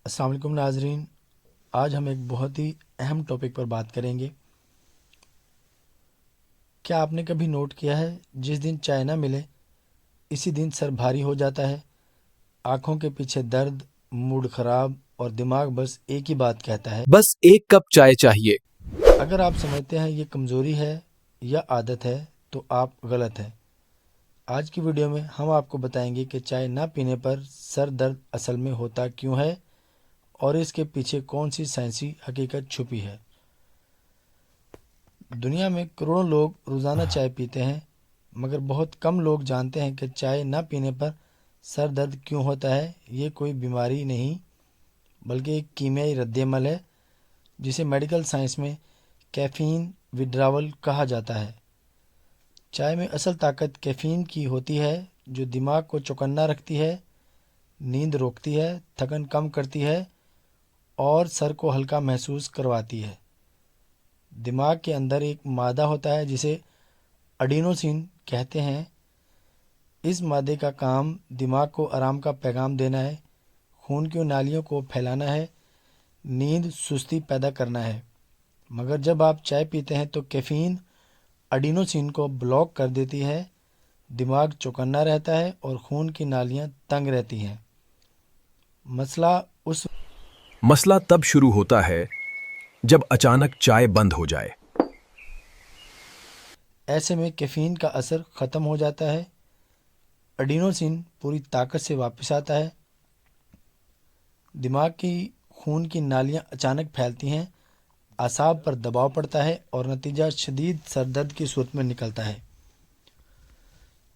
السلام علیکم ناظرین، آج ہم ایک بہت ہی اہم ٹاپک پر بات کریں گے۔ کیا آپ نے کبھی نوٹ کیا ہے جس دن چائے نہ ملے اسی دن سر بھاری ہو جاتا ہے، آنکھوں کے پیچھے درد، موڈ خراب اور دماغ بس ایک ہی بات کہتا ہے، بس ایک کپ چائے چاہیے۔ اگر آپ سمجھتے ہیں یہ کمزوری ہے یا عادت ہے تو آپ غلط ہیں۔ آج کی ویڈیو میں ہم آپ کو بتائیں گے کہ چائے نہ پینے پر سر درد اصل میں ہوتا کیوں ہے اور اس کے پیچھے کون سی سائنسی حقیقت چھپی ہے۔ دنیا میں کروڑوں لوگ روزانہ چائے پیتے ہیں، مگر بہت کم لوگ جانتے ہیں کہ چائے نہ پینے پر سر درد کیوں ہوتا ہے۔ یہ کوئی بیماری نہیں بلکہ ایک کیمیائی رد عمل ہے جسے میڈیکل سائنس میں کیفین وڈراول کہا جاتا ہے۔ چائے میں اصل طاقت کیفین کی ہوتی ہے جو دماغ کو چوکنا رکھتی ہے، نیند روکتی ہے، تھکن کم کرتی ہے اور سر کو ہلکا محسوس کرواتی ہے۔ دماغ کے اندر ایک مادہ ہوتا ہے جسے اڈینوسین کہتے ہیں۔ اس مادے کا کام دماغ کو آرام کا پیغام دینا ہے، خون کی نالیوں کو پھیلانا ہے، نیند سستی پیدا کرنا ہے۔ مگر جب آپ چائے پیتے ہیں تو کیفین اڈینوسین کو بلاک کر دیتی ہے، دماغ چوکنا رہتا ہے اور خون کی نالیاں تنگ رہتی ہیں۔ مسئلہ تب شروع ہوتا ہے جب اچانک چائے بند ہو جائے۔ ایسے میں کیفین کا اثر ختم ہو جاتا ہے، اڈینوسین پوری طاقت سے واپس آتا ہے، دماغ کی خون کی نالیاں اچانک پھیلتی ہیں، اعصاب پر دباؤ پڑتا ہے اور نتیجہ شدید سر درد کی صورت میں نکلتا ہے،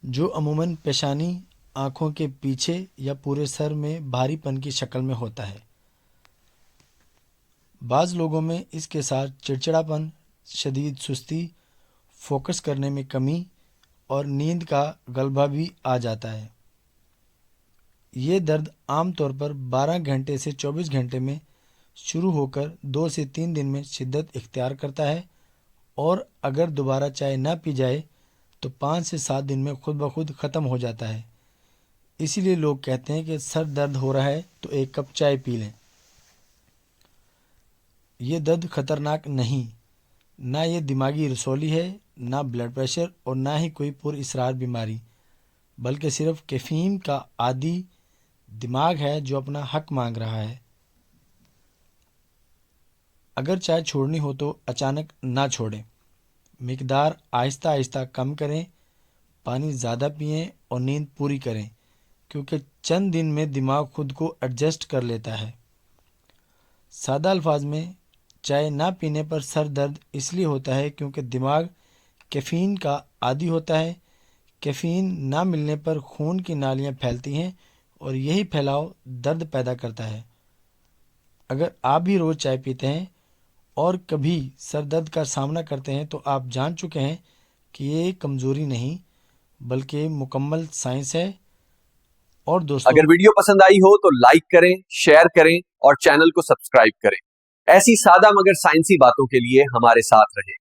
جو عموماً پیشانی، آنکھوں کے پیچھے یا پورے سر میں بھاری پن کی شکل میں ہوتا ہے۔ بعض لوگوں میں اس کے ساتھ چڑچڑاپن، شدید سستی، فوکس کرنے میں کمی اور نیند کا غلبہ بھی آ جاتا ہے۔ یہ درد عام طور پر 12 گھنٹے سے 24 گھنٹے میں شروع ہو کر 2 سے 3 دن میں شدت اختیار کرتا ہے، اور اگر دوبارہ چائے نہ پی جائے تو 5 سے 7 دن میں خود بخود ختم ہو جاتا ہے۔ اسی لیے لوگ کہتے ہیں کہ سر درد ہو رہا ہے تو ایک کپ چائے پی لیں۔ یہ درد خطرناک نہیں، نہ یہ دماغی رسولی ہے، نہ بلڈ پریشر اور نہ ہی کوئی پر اسرار بیماری، بلکہ صرف کیفین کا عادی دماغ ہے جو اپنا حق مانگ رہا ہے۔ اگر چائے چھوڑنی ہو تو اچانک نہ چھوڑیں، مقدار آہستہ آہستہ کم کریں، پانی زیادہ پئیں اور نیند پوری کریں، کیونکہ چند دن میں دماغ خود کو ایڈجسٹ کر لیتا ہے۔ سادہ الفاظ میں، چائے نہ پینے پر سر درد اس لیے ہوتا ہے کیونکہ دماغ کیفین کا عادی ہوتا ہے۔ کیفین نہ ملنے پر خون کی نالیاں پھیلتی ہیں اور یہی پھیلاؤ درد پیدا کرتا ہے۔ اگر آپ بھی روز چائے پیتے ہیں اور کبھی سر درد کا سامنا کرتے ہیں تو آپ جان چکے ہیں کہ یہ کمزوری نہیں بلکہ مکمل سائنس ہے۔ اور دوستوں، اگر ویڈیو پسند آئی ہو تو لائک کریں، شیئر کریں اور چینل کو سبسکرائب کریں۔ ایسی سادہ مگر سائنسی باتوں کے لیے ہمارے ساتھ رہیں۔